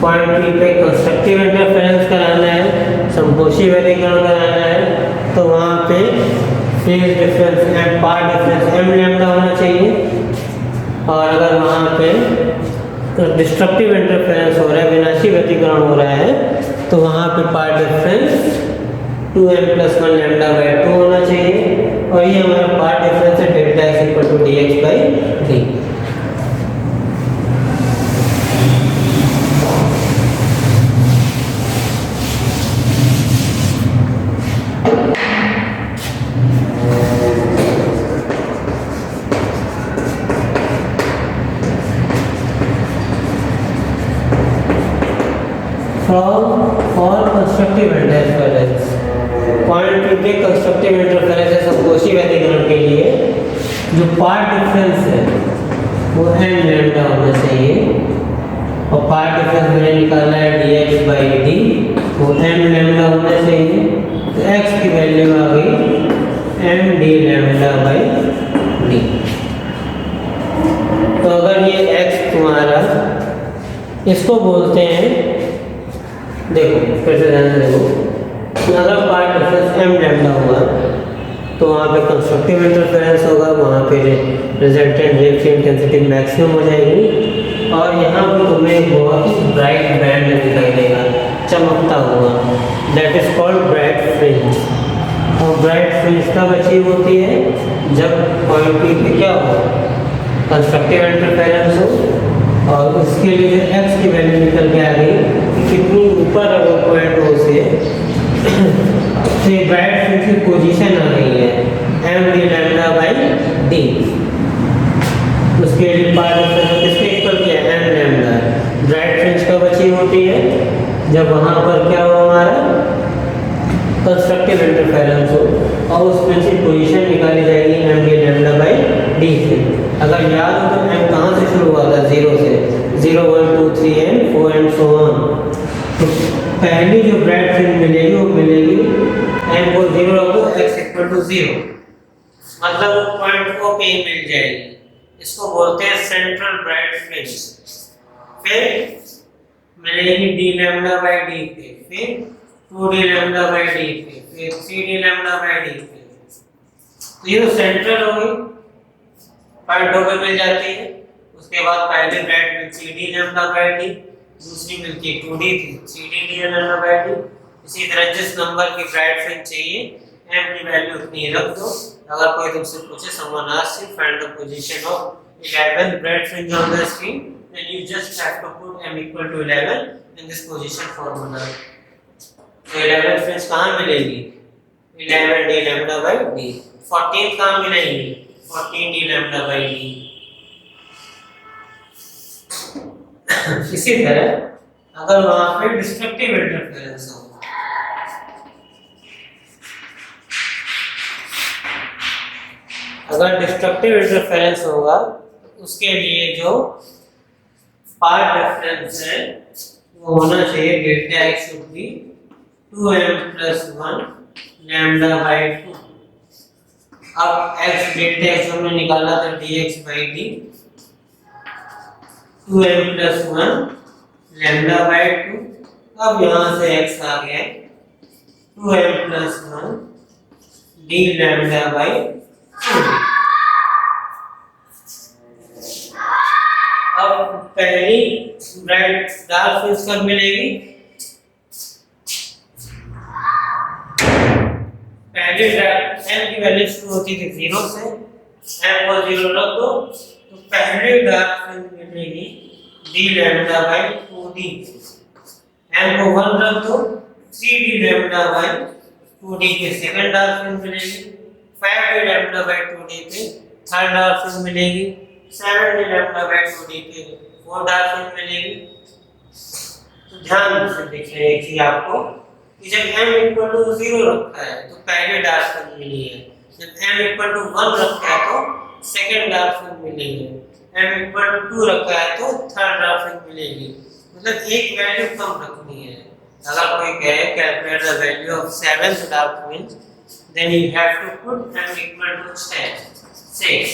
पॉइंट P पे कंस्ट्रक्टिव इंटरफेरेंस कराना है, संपोषी व्यतिकरण कराना है, तो वहाँ पे phase difference and path difference m lambda होना चाहिए। और अगर वहाँ पे डिस्ट्रक्टिव इंटरफेरेंस हो रहा है, विनाशी व्यतिकरण हो रहा है, तो वहाँ पे पार्ट डिफरेंस 2m प्लस 1 λ/2 होना चाहिए। और ये हमारा पार्ट डिफरेंस है delta x equal to dx/d। For constructive interference, point two के कंस्ट्रक्टिव इंटरफेरेंस है संकोची व्यतिकरण के लिए जो पार्ट डिफरेंस है वो n लैम्डा होना चाहिए, और पार्ट डिफरेंस मैंने निकाला है dx बाई डी, वो m लैम्डा होना चाहिए, तो x की वैल्यू आ गई m d lambda by D. तो अगर ये x तुम्हारा, इसको बोलते हैं, देखो फिर से ध्यान से देखो, अगर पार्ट डिफरेंस m लैम्डा हुआ तो वहाँ पे कंस्ट्रक्टिव इंटरफेरेंस होगा, वहाँ पे रिजल्टेंट वेव की इंटेंसिटी मैक्सिमम हो जाएगी, और यहाँ पे तुम्हें बहुत ही ब्राइट बैंड दिखाई देगा चमकता हुआ, that is called bright fringe. और ब्राइट फ्रिंज कब अचीव होती है, जब पॉइंट पी पे क्या हो, कंस्ट्रक्टिव इंटरफेरेंस हो, और उसके लिए जो x की वैल्यू निकल के आ गई कि कितनी ऊपर अगर पॉइंट हो से तो ब्राइट फ्रिंज की पोजीशन आ रही है m d lambda by D, उसके लिए पार्ट डिफरेंस किसके इक्वल किया है, m लैम्डा। ब्राइट फ्रिंज कब अचीव होती है, जब वहाँ पर क्या हो, हमारा कंस्ट्रक्टिव इंटरफेरेंस हो, और उस फ्रिंज की पोजीशन निकाली जाएगी m d lambda by D से। अगर याद हो तो m कहाँ से शुरू हुआ था, 0 से, 0 1 2 3 and 4 and so on। तो पहली जो ब्राइट फ्रिंज मिलेगी वो मिलेगी m को 0 रखो, x इक्वल टू 0, मतलब वो पॉइंट को पे मिल जाएगी, इसको बोलते हैं सेंट्रल ब्राइट फ्रिंज। फिर मिलेगी d लैम्डा बाई डी पे, फिर 2d लैम्डा बाई डी पे, फिर 3d लैम्डा बाई डी पे। तो ये सेंट्रल हो गई, पॉइंट होकर मिल जाती है। उसके बाद पहले ब्राइट मिलती है d लैम्डा बाई डी, दूसरी मिलती है 2d 3d lambda by D. इसी तरह जिस नंबर की ब्राइट फ्रिंज चाहिए m की वैल्यू उतनी रख दो। अगर कोई तुमसे पूछे someone asks you find the position of 11 bright fringe on the screen, then you just have to put m equal to 11 in this position formula। तो 11 फ्रिंज कहाँ मिलेगी, 11 d लैम्डा बाई d। 14 कहाँ मिलेगी, 14 d लैम्डा बाई d। इसी तरह अगर वहाँ पे डिस्ट्रक्टिव इंटरफेरेंस हो, अगर डिस्ट्रक्टिव इंटरफेरेंस होगा उसके लिए जो पार्ट डिफरेंस है वो होना चाहिए delta x should be 2m plus 1 lambda by 2। अब x डेल्टा x हमने निकाला था dx by D, 2m plus 1 lambda by 2। अब यहाँ से x आ गया 2m plus 1 d lambda by 2। अब पहली ब्राइट डार्क फ्रिंज कब मिलेगी, पहली m की वैल्यू शुरू होती थी 0 से, m को 0 रख दो तो पहली डार्क फ्रिंज मिलेगी d lambda by 2d। m को 1 रख दो 3d लैम्डा बाई 2d के सेकंड डार्क फ्रिंज मिलेगी, 5d लैम्डा बाई 2d पे थर्ड डार्क फ्रिंज मिलेगी, 7d लैम्डा बाई 2d पे फोर्थ डार्क फ्रिंज मिलेगी। तो ध्यान से देखिए कि आपको कि जब m इक्वल टू 0 रखा है तो पहले डार्क फ्रिंज मिली है, जब m इक्वल टू 1 रखा है तो सेकंड डार्क फ्रिंज मिलेगी, m इक्वल टू 2 रखा है तो थर्ड डार्क फ्रिंज मिलेगी। मतलब एक वैल्यू कम रखनी है। अगर कोई कहे calculate the value of 7th dark fringe then you have to put m equal to 6।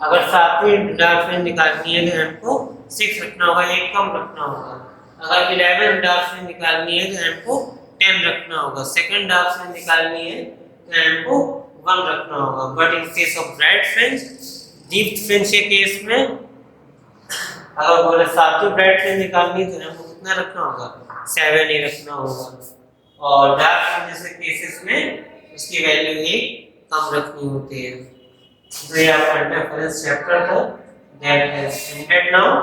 अगर 7वीं डार्क फ्रिंज निकालनी है तो m को 6 रखना होगा, एक कम रखना होगा। अगर 11th डार्क फ्रिंज निकालनी है तो m को 10 रखना होगा, सेकंड डार्क फ्रिंज निकालनी है तो m को 1 रखना होगा। But in case of bright fringe, deep fringe के केस में अगर बोले 7वीं ब्राइट फ्रिंज निकालनी है तो m को कितना रखना होगा, 7 ही रखना होगा। और डार्क फ्रिंज जैसे केसेस में उसकी वैल्यू 1 कम रखनी होती है। तो ये आपका इंटरफेरेंस चैप्टर था, दैट हैज एंडेड नाउ।